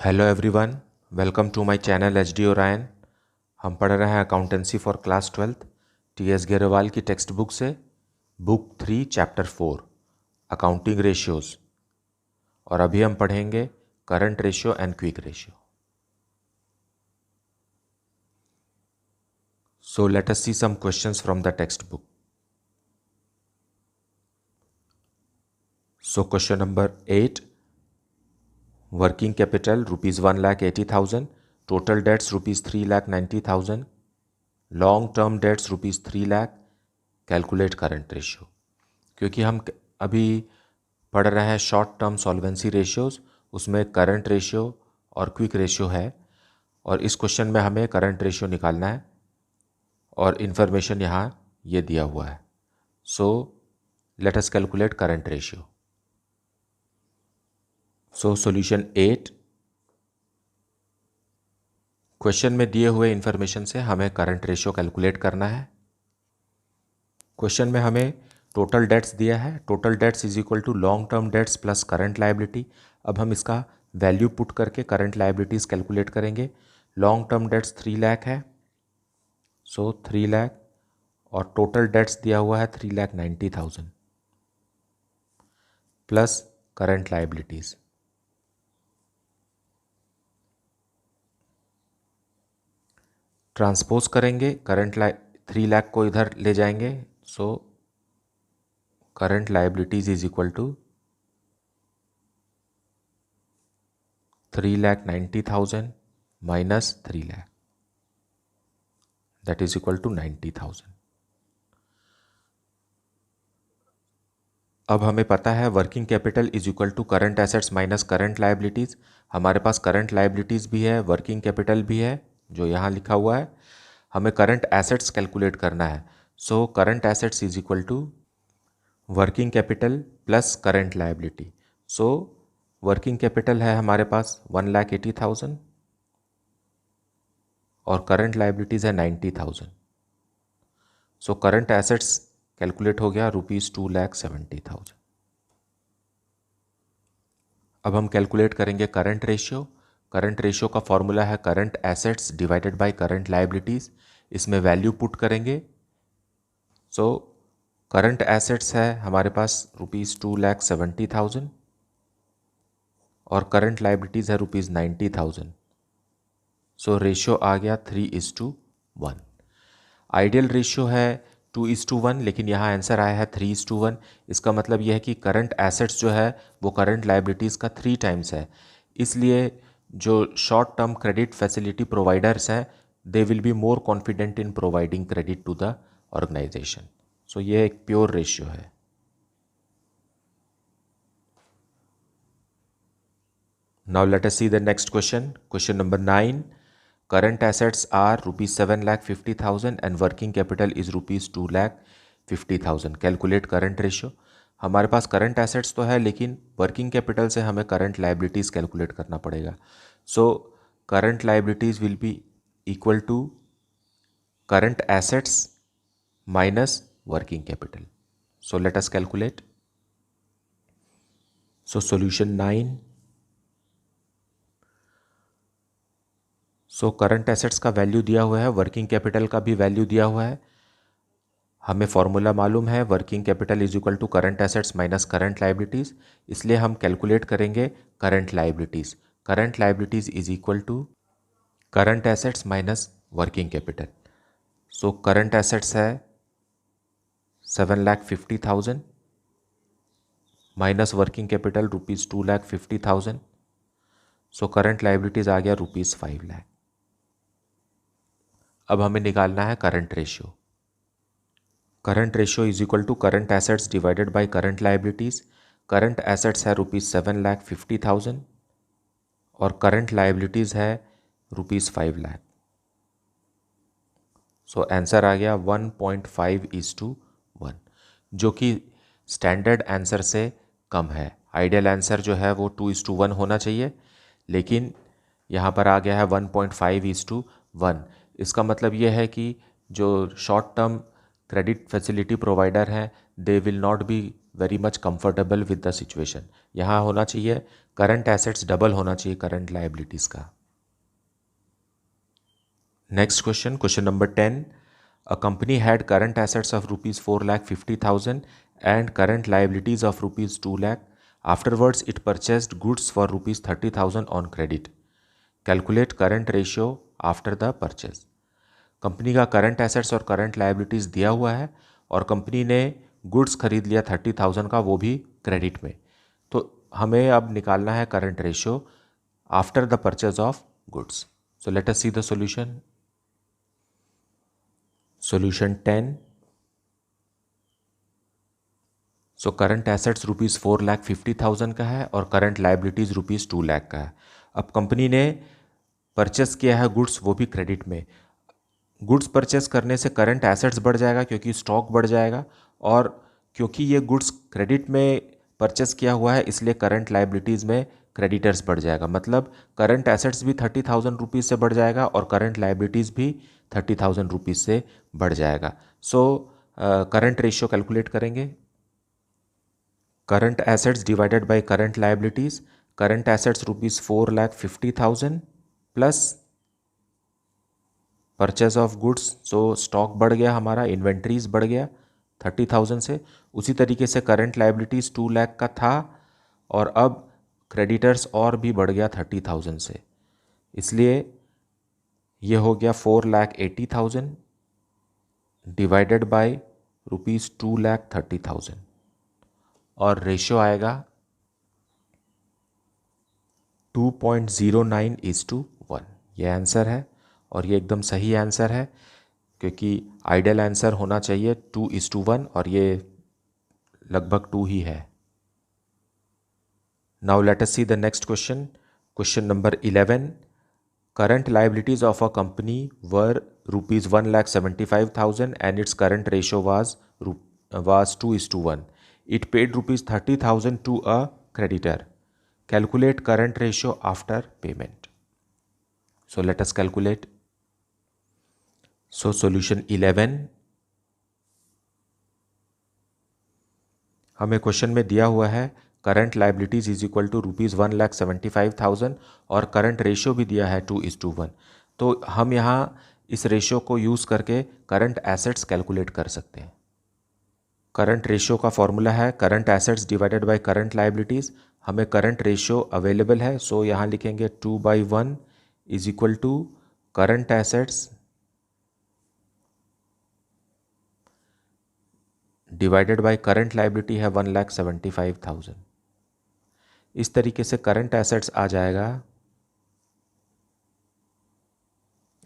Hello everyone, welcome to my channel H D Orion. हम पढ़ रहे हैं accountancy for class 12 T S. Grewal की टेक्स्ट बुक से, बुक 3 चैप्टर 4 अकाउंटिंग रेशियोज। और अभी हम पढ़ेंगे current ratio and quick ratio. So let us see some questions from the text book. So question number 8, working capital ₹1,80,000, total debts ₹3,90,000, long term debts ₹3,00,000, calculate current ratio. क्योंकि हम अभी पढ़ रहे हैं शॉर्ट टर्म सॉल्वेंसी रेशियोज, उसमें current ratio और quick ratio है, और इस क्वेश्चन में हमें करंट रेशियो निकालना है और इन्फॉर्मेशन यहाँ ये दिया हुआ है। सो let us calculate current ratio. So solution 8, question में दिए हुए इन्फॉर्मेशन से हमें करंट रेशियो कैलकुलेट करना है। क्वेश्चन में हमें टोटल डेट्स दिया है, total debts is equal to long term debts plus current liability. अब हम इसका वैल्यू पुट करके करंट लायबिलिटीज़ कैलकुलेट करेंगे। लॉन्ग टर्म डेट्स 3,00,000 है, सो 3,00,000, और टोटल डेट्स दिया हुआ है 3,90,000 प्लस करंट लायबिलिटीज़। ट्रांसपोज करेंगे, करंट 3,00,000 को इधर ले जाएंगे, so current liabilities is equal to 3,90,000 minus 3,00,000, that is equal to 90,000। अब हमें पता है working capital is equal to current assets minus current liabilities. हमारे पास करंट लायबिलिटीज़ भी है, वर्किंग कैपिटल भी है, जो यहाँ लिखा हुआ है। हमें करंट एसेट्स कैलकुलेट करना है। So current assets is equal to working capital plus current liability. So working capital है हमारे पास 1,80,000 और करंट लायबिलिटीज़ है 90,000। सो करंट एसेट्स कैलकुलेट हो गया ₹2,70,000। अब हम कैलकुलेट करेंगे करंट रेशियो। करंट रेशियो का फॉर्मूला है current assets divided by current liabilities. इसमें वैल्यू पुट करेंगे। सो करंट एसेट्स है हमारे पास ₹2,70,000 और करंट लायबिलिटीज़ है ₹90,000। सो रेशियो आ गया 3:1। आइडियल रेशियो है 2:1, लेकिन यहाँ आंसर आया है 3:1। इसका मतलब यह है कि करंट एसेट्स जो है वो करंट लायबिलिटीज़ का 3 टाइम्स है। इसलिए जो short term credit facility providers हैं, they will be more confident in providing credit to the organisation. So ये एक प्योर रेशियो है। Now let us see the next question. Question number 9, current assets are ₹7,50,000 and working capital is ₹2,50,000, calculate current ratio. हमारे पास current assets तो है, लेकिन working capital से हमें करंट लायबिलिटीज़ कैलकुलेट करना पड़ेगा। So current liabilities will be equal to current assets minus working capital. So let us calculate. So solution 9, so current assets का वैल्यू दिया हुआ है, वर्किंग कैपिटल का भी वैल्यू दिया हुआ है। हमें फॉर्मूला मालूम है, working capital is equal to current assets minus current liabilities. इसलिए हम कैलकुलेट करेंगे current liabilities. Current liabilities is equal to current assets minus working capital. So current assets है 7,50,000 minus working capital ₹2,50,000। So current liabilities आ गया ₹5,00,000। अब हमें निकालना है current ratio. Current ratio is equal to current assets divided by current liabilities. Current assets है ₹7,50,000 और current liabilities है ₹5,00,000। सो आंसर आ गया 1.5:1, जो कि स्टैंडर्ड आंसर से कम है। आइडियल आंसर जो है वो 2:1 होना चाहिए, लेकिन यहाँ पर आ गया है 1.5:1। इसका मतलब ये है कि जो short term credit facility provider हैं, they will not be very much comfortable with the situation. यहाँ होना चाहिए करंट एसेट्स डबल होना चाहिए करंट लाइबिलिटीज़ का। Next question, question number 10, a company had current assets of ₹4,50,000 and current liabilities of ₹2 lakh. Afterwards, it purchased goods for ₹30,000 on credit. Calculate current ratio after the purchase. Company का current assets और current liabilities दिया हुआ है और company ने goods खरीद लिया 30,000 का, वो भी क्रेडिट में। तो हमें अब निकालना है current ratio after the purchase of goods. So let us see the solution. Solution 10। So current assets ₹4,50,000 का है और करंट लाइबिलिटीज़ ₹2 लाख का है। अब कंपनी ने परचेस किया है गुड्स, वो भी क्रेडिट में। गुड्स परचेस करने से करंट एसेट्स बढ़ जाएगा क्योंकि स्टॉक बढ़ जाएगा, और क्योंकि ये गुड्स क्रेडिट में परचेस किया हुआ है इसलिए करंट लाइबिलिटीज़ में क्रेडिटर्स बढ़ जाएगा। मतलब करंट एसेट्स भी 30,000 रुपीज़ से बढ़ जाएगा और करंट लाइबिलिटीज़ भी 30,000 रुपीज़ से बढ़ जाएगा। सो करंट रेशियो कैलकुलेट करेंगे। Current assets divided by current liabilities. Current assets ₹4,50,000 plus purchase of goods, so stock बढ़ गया हमारा, इन्वेंट्रीज बढ़ गया 30,000 से। उसी तरीके से करंट लाइबिलिटीज़ 2 लाख का था और अब क्रेडिटर्स और भी बढ़ गया 30,000 से, इसलिए ये हो गया 4,80,000 डिवाइडेड बाय ₹2,30,000 और रेशियो आएगा 2.09:1। ये आंसर है और ये एकदम सही आंसर है क्योंकि आइडियल आंसर होना चाहिए 2:1 और ये लगभग 2 ही है। Now let us see the next question, question number 11। Current liabilities of a company were ₹1,75,000 and its current ratio was 2:1. It paid ₹30,000 to a creditor. Calculate current ratio after payment. So let us calculate. So solution 11, हमें question में दिया हुआ है current liabilities is equal to ₹1,75,000 और current ratio भी दिया है 2:1। तो हम यहाँ इस रेशियो को यूज़ करके करंट एसेट्स कैलकुलेट कर सकते हैं। करंट रेशियो का फॉर्मूला है current assets divided by current liabilities. हमें करंट रेशियो अवेलेबल है, सो यहाँ लिखेंगे 2/1 is equal to current assets divided by current liability है 1,75,000। इस तरीके से करंट एसेट्स आ जाएगा,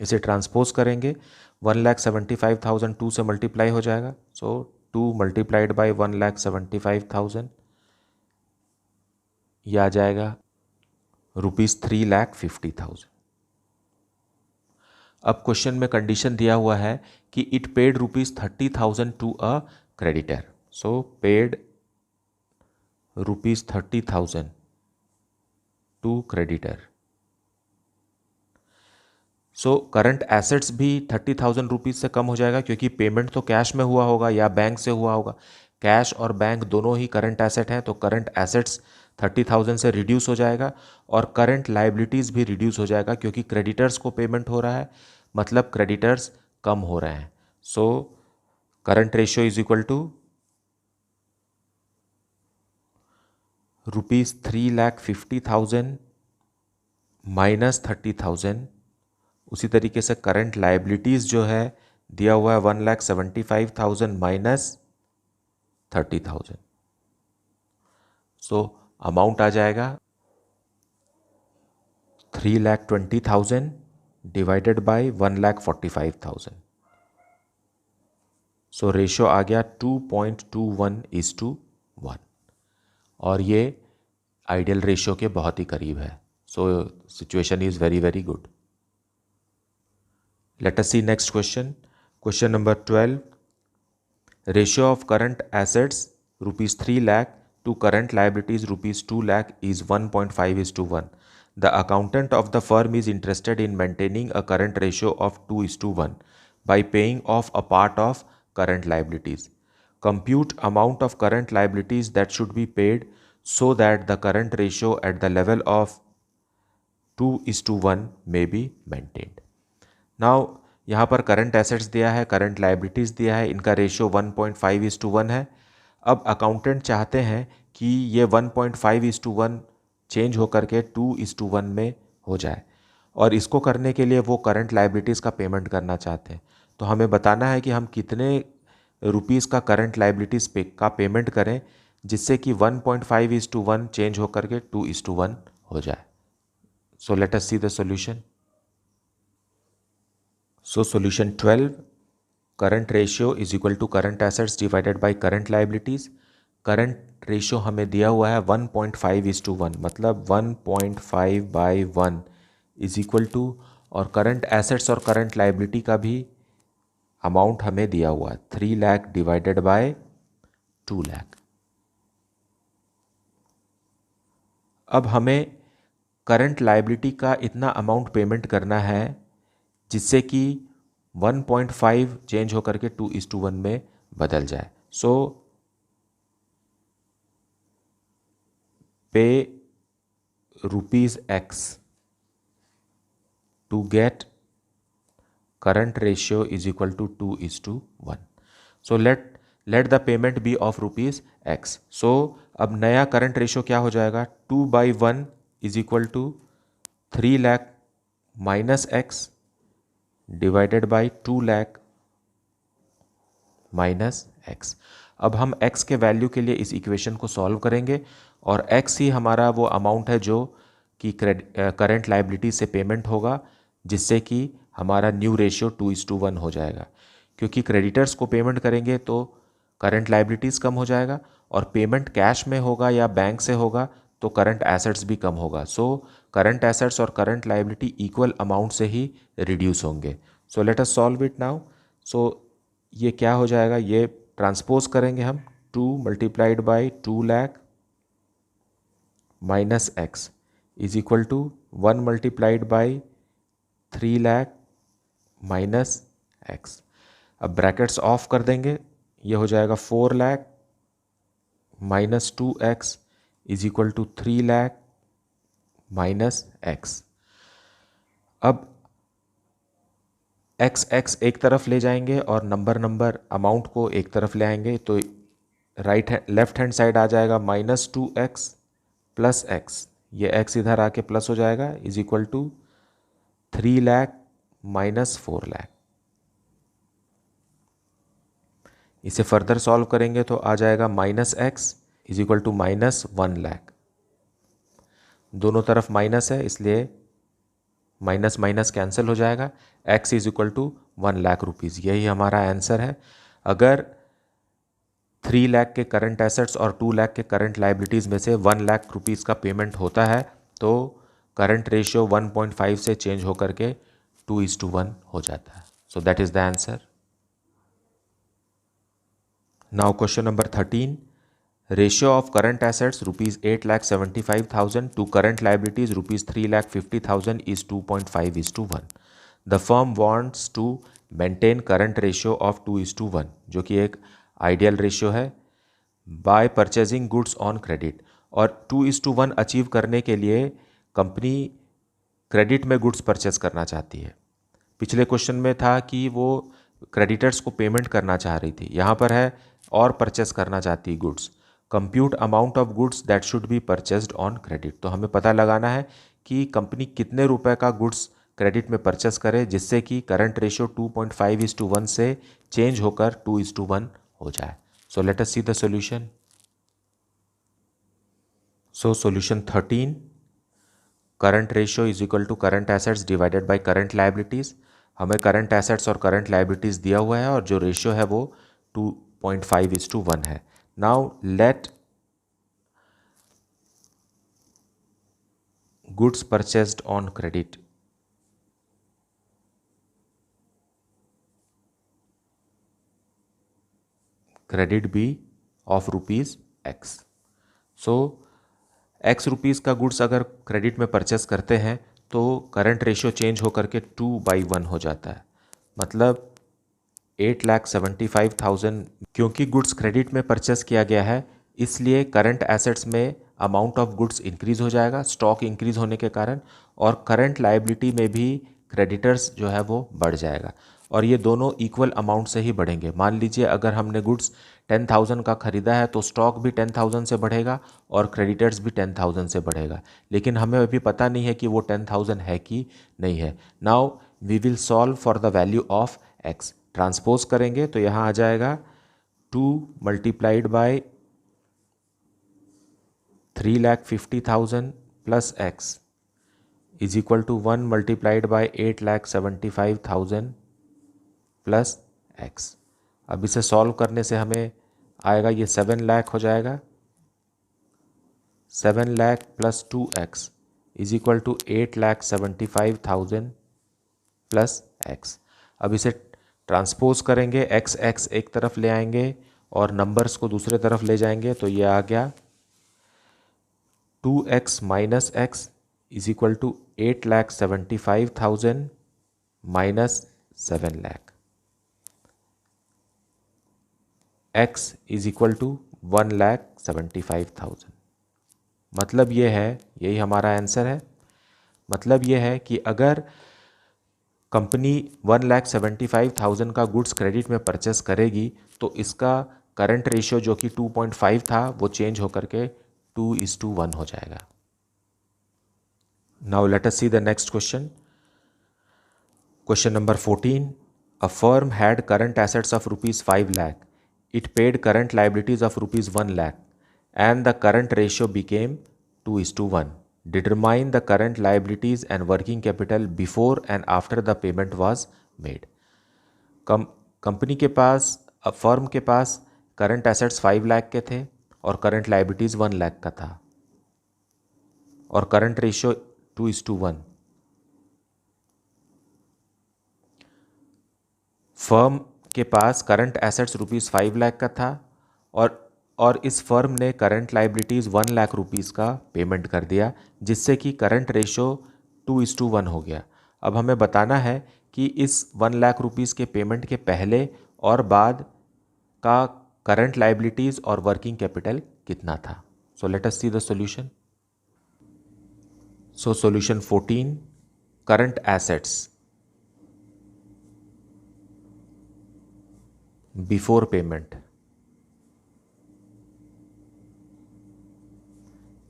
इसे ट्रांसपोज करेंगे 1,75,000 2 से मल्टीप्लाई हो जाएगा, सो 2 मल्टीप्लाइड बाय 1,75,000 यह आ जाएगा ₹3,50,000। अब क्वेश्चन में कंडीशन दिया हुआ है कि it paid ₹30,000 to a creditor, so paid ₹30,000 to creditor. So current assets भी 30,000 रुपीज़ से कम हो जाएगा क्योंकि पेमेंट तो कैश में हुआ होगा या बैंक से हुआ होगा। कैश और बैंक दोनों ही करंट एसेट हैं, तो करंट एसेट्स 30,000 से रिड्यूस हो जाएगा और करंट लाइबिलिटीज़ भी रिड्यूस हो जाएगा क्योंकि क्रेडिटर्स को पेमेंट हो रहा है, मतलब क्रेडिटर्स कम हो रहे हैं। So current ratio is equal to ₹3,50,000 minus 30,000। उसी तरीके से करंट लाइबिलिटीज़ जो है दिया हुआ है 1,75,000 माइनस 30,000। सो अमाउंट आ जाएगा 3,20,000 डिवाइडेड बाय 1,45,000। सो रेशियो आ गया 2.21:1 और ये आइडियल रेशियो के बहुत ही करीब है। So situation is very very good. Let us see next question. Question number 12. Ratio of current assets ₹3 lakh to current liabilities ₹2 lakh is 1.5:1. The accountant of the firm is interested in maintaining a current ratio of 2:1 by paying off a part of current liabilities. compute amount of current liabilities that should be paid so that the current ratio at the level of 2:1 may be maintained. Now यहाँ पर current assets दिया है, current liabilities दिया है, इनका ratio 1.5:1 है। अब accountant चाहते हैं कि ये 1.5:1 चेंज होकर के 2:1 में हो जाए, और इसको करने के लिए वो करंट लाइबिलिटीज़ का पेमेंट करना चाहते हैं। तो हमें बताना है कि हम कितने रुपीज़ का करंट लाइबिलिटीज़ का पेमेंट करें जिससे कि 1.5:1 चेंज होकर के 2:1 हो जाए। So let us see the solution. So solution 12, current ratio is equal to current assets divided by current liabilities. Current ratio हमें दिया हुआ है 1.5:1, मतलब 1.5/1 इज इक्वल टू, और करंट एसेट्स और करंट लाइबिलिटी का भी अमाउंट हमें दिया हुआ है 3 लाख डिवाइडेड बाय 2 लाख। अब हमें करंट लाइबिलिटी का इतना अमाउंट पेमेंट करना है जिससे कि 1.5 चेंज होकर के 2:1 में बदल जाए। So pay ₹X to get current ratio is equal to 2:1। So let the payment be of ₹X। सो अब नया करंट रेशियो क्या हो जाएगा, 2/1 is equal to 3 lakh minus X divided by 2 lakh minus X। अब हम X के वैल्यू के लिए इस इक्वेशन को सॉल्व करेंगे, और X ही हमारा वो अमाउंट है जो कि करंट लाइबिलिटी से पेमेंट होगा, जिससे कि हमारा न्यू रेशियो 2:1 हो जाएगा। क्योंकि क्रेडिटर्स को पेमेंट करेंगे तो करंट लाइबिलिटीज़ कम हो जाएगा, और पेमेंट कैश में होगा या बैंक से होगा तो करंट एसेट्स भी कम होगा। सो करंट एसेट्स और करंट लाइबिलिटी इक्वल अमाउंट से ही रिड्यूस होंगे। So let us solve it now. So ये क्या हो जाएगा, ये ट्रांसपोज करेंगे हम, 2 multiplied by 2 lakh minus X is equal to 1 multiplied by 3 lakh minus X। अब ब्रैकेट्स ऑफ कर देंगे, ये हो जाएगा 4 lakh minus 2X is equal to 3 lakh minus X। अब x एक तरफ ले जाएंगे और नंबर अमाउंट को एक तरफ ले आएंगे, तो लेफ्ट हैंड साइड आ जाएगा -2x प्लस x, ये x इधर आके प्लस हो जाएगा, is equal to 3 lakh minus 4 lakh. इसे फर्दर सॉल्व करेंगे तो आ जाएगा -x is equal to -1 lakh. दोनों तरफ माइनस है इसलिए माइनस माइनस कैंसिल हो जाएगा, x is equal to 1 lakh rupees. यही हमारा आंसर है। अगर 3 लाख के करंट एसेट्स और 2 लाख के करंट लाइबिलिटीज़ में से 1 लाख रुपीज़ का पेमेंट होता है तो करंट रेशियो 1.5 से चेंज होकर के 2:1 हो जाता है। So that is the answer. Now question number 13, ratio of current assets ₹8,75,000 to current liabilities ₹3,50,000 is 2.5:1। The firm wants to maintain current ratio of 2:1, जो कि एक आइडियल रेशियो है, by purchasing goods on credit. और 2:1 achieve करने के लिए company credit में goods purchase करना चाहती है। पिछले क्वेश्चन में था कि वो क्रेडिटर्स को पेमेंट करना चाह रही थी, यहाँ पर है और परचेज करना चाहती है goods. Compute amount of goods that should be purchased on credit. तो हमें पता लगाना है कि कंपनी कितने रुपए का गुड्स क्रेडिट में परचेस करे जिससे कि करंट रेशियो 2.5:1 से चेंज होकर 2:1 हो जाए। So let us see the solution. So solution 13, current ratio is equal to current assets divided by current liabilities. हमें करंट एसेट्स और करंट लाइबिलिटीज दिया हुआ है और जो रेशियो है वो 2.5:1 है। Now let goods purchased on credit be of ₹X। So X rupees का गुड्स अगर क्रेडिट में परचेस करते हैं तो करंट रेशियो चेंज होकर के 2/1 हो जाता है। मतलब 8,75,000, क्योंकि गुड्स क्रेडिट में परचेस किया गया है इसलिए करंट एसेट्स में अमाउंट ऑफ गुड्स इंक्रीज हो जाएगा स्टॉक इंक्रीज होने के कारण, और करंट लायबिलिटी में भी क्रेडिटर्स जो है वो बढ़ जाएगा, और ये दोनों इक्वल अमाउंट से ही बढ़ेंगे। मान लीजिए अगर हमने गुड्स 10,000 का ख़रीदा है तो स्टॉक भी 10,000 से बढ़ेगा और क्रेडिटर्स भी 10,000 से बढ़ेगा, लेकिन हमें अभी पता नहीं है कि वो 10,000 है कि नहीं है। Now we will solve for the value of X. Transpose करेंगे तो यहाँ आ जाएगा 2 multiplied by 3,50,000 plus X is equal to 1 multiplied by 8,75,000 plus X. अब इसे सॉल्व करने से हमें आएगा ये 7 लाख हो जाएगा। 7 lakh plus 2x is equal to 8,75,000 plus X. अब इसे ट्रांसपोज करेंगे, एक्स एक्स एक तरफ ले आएंगे और नंबर्स को दूसरे तरफ ले जाएंगे तो ये आ गया 2x minus X is equal to 8,75,000 minus 7 lakh. x is equal to 1,75,000। मतलब ये है, यही हमारा आंसर है। मतलब ये है कि अगर कंपनी 1,75,000 का गुड्स क्रेडिट में परचेस करेगी तो इसका करंट रेशियो जो कि 2.5 था वो चेंज होकर के 2:1 हो जाएगा। Now let us see the next question. Question number 14, a firm had current assets of ₹5 lakh. It paid current liabilities of ₹1 lakh and the current ratio became 2:1. Determine the current liabilities and working capital before and after the payment was made. Company के पास, firm के पास current assets 5 lakh के थे और current liabilities 1 lakh का था और current ratio 2:1। Firm के पास current assets ₹5 lakh का था और इस फर्म ने करंट लाइबिलिटीज़ 1 लाख रुपीज़ का पेमेंट कर दिया, जिससे कि करंट रेशो 2:1 हो गया। अब हमें बताना है कि इस 1 लाख रुपीज़ के पेमेंट के पहले और बाद का करंट लाइबिलिटीज़ और वर्किंग कैपिटल कितना था। सो let us see the solution. So solution 14, current assets before payment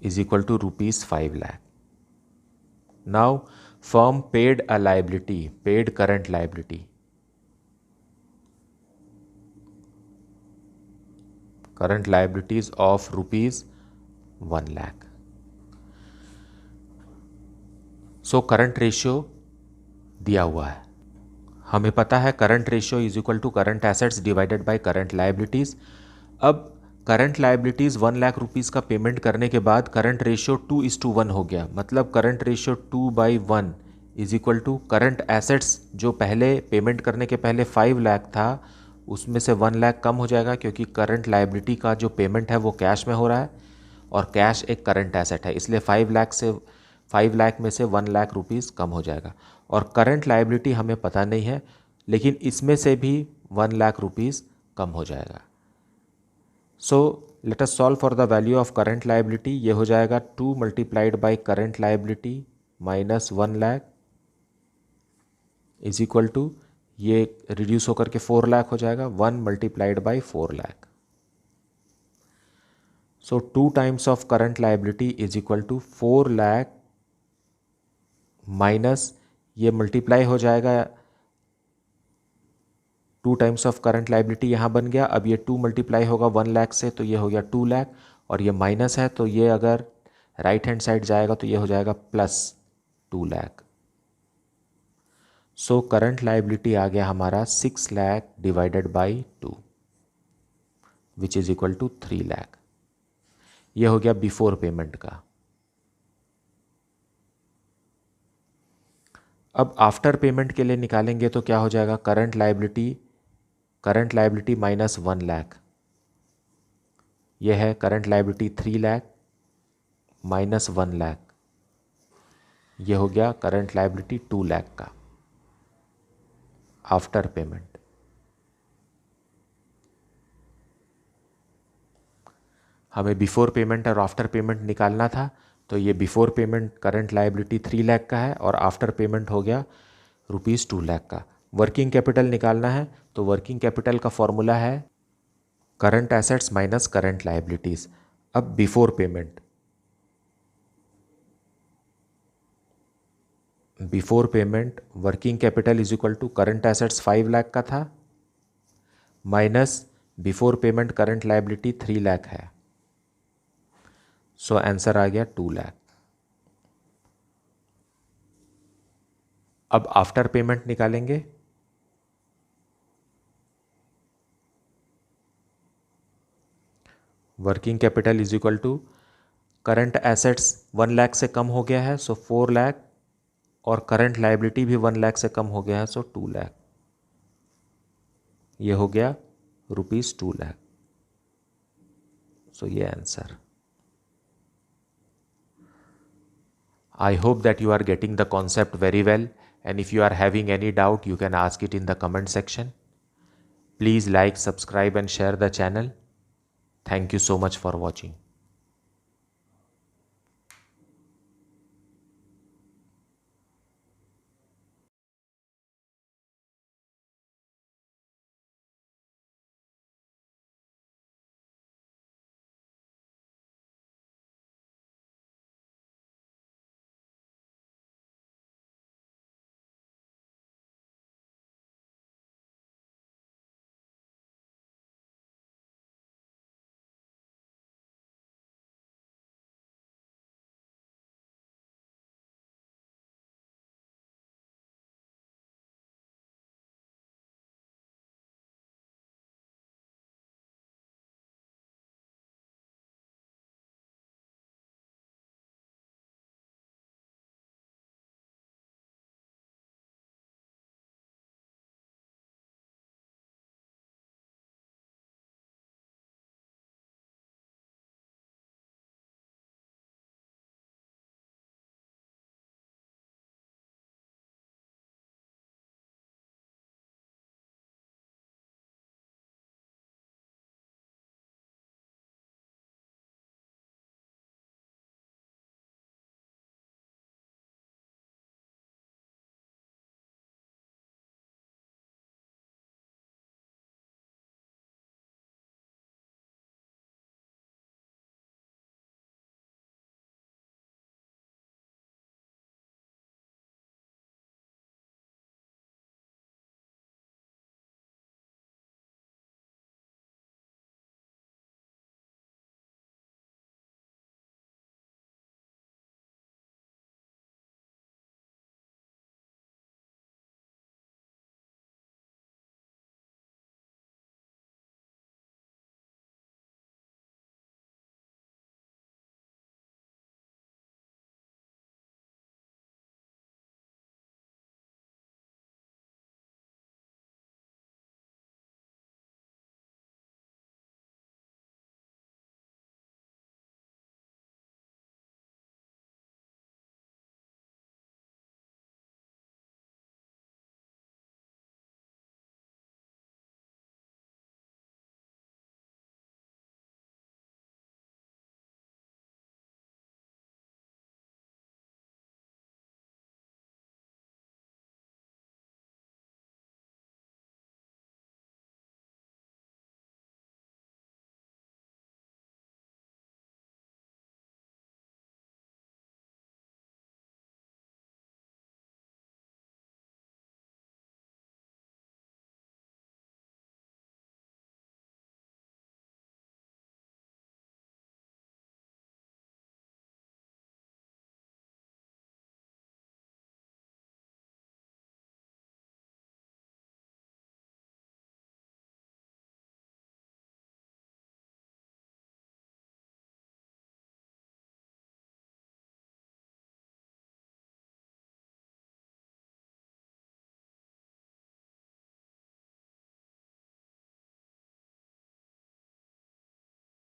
is equal to ₹5 lakh. Now firm paid a liability, paid current liability, current liabilities of ₹1 lakh. So current ratio दिया हुआ है, हमें पता है current ratio is equal to current assets divided by current liabilities. अब current liabilities 1 lakh rupees का payment करने के बाद करंट रेशियो 2:1 हो गया। मतलब current ratio 2/1 is equal to current assets जो पहले पेमेंट करने के पहले 5 लाख था उसमें से 1 लाख कम हो जाएगा, क्योंकि करंट लाइबिलिटी का जो पेमेंट है वो कैश में हो रहा है और कैश एक करंट एसेट है, इसलिए 5 लाख में से 1 लाख रुपीज़ कम हो जाएगा। और करंट लाइबिलिटी हमें पता नहीं है, लेकिन इसमें से भी 1 लाख रुपीज़ कम हो जाएगा। So let us solve for the value of current liability. ये हो जाएगा 2 multiplied by current liability minus 1 lakh is equal to, ये रिड्यूस होकर के 4 लाख हो जाएगा, 1 multiplied by 4 lakh. So 2 times of current liability is equal to 4 lakh minus, ये मल्टीप्लाई हो जाएगा, 2 टाइम्स ऑफ करंट लाइबिलिटी यहाँ बन गया। अब ये 2 मल्टीप्लाई होगा 1 लाख से तो ये हो गया 2 लाख, और ये माइनस है तो ये अगर राइट हैंड साइड जाएगा तो ये हो जाएगा plus 2 lakh. So current liability आ गया हमारा 6 lakh divided by 2 which is equal to 3 lakh. ये हो गया बिफोर पेमेंट का। अब आफ्टर पेमेंट के लिए निकालेंगे तो क्या हो जाएगा, करंट लाइबिलिटी माइनस 1 लाख, ये है current liability 3 lakh minus 1 lakh, ये हो गया करंट लाइबिलिटी 2 लाख का आफ्टर पेमेंट। हमें बिफोर पेमेंट और आफ्टर पेमेंट निकालना था, तो ये before payment current liability 3 lakh का है और आफ्टर पेमेंट हो गया ₹2 लाख का। वर्किंग कैपिटल निकालना है, तो वर्किंग कैपिटल का फॉर्मूला है current assets minus current liabilities. अब before payment, working capital is equal to current assets 5 lakh का था minus before payment current liability 3 lakh है, सो आंसर आ गया 2 लाख। अब आफ्टर पेमेंट निकालेंगे। Working capital is equal to current assets 1 lakh से कम हो गया है, सो 4 लाख, और करंट लायबिलिटी भी 1 लाख से कम हो गया है, सो 2 लाख। ये हो गया ₹2 लाख, सो ये answer. I hope that you are getting the concept very well, and if you are having any doubt, you can ask it in the comment section. Please like, subscribe and share the channel. Thank you so much for watching.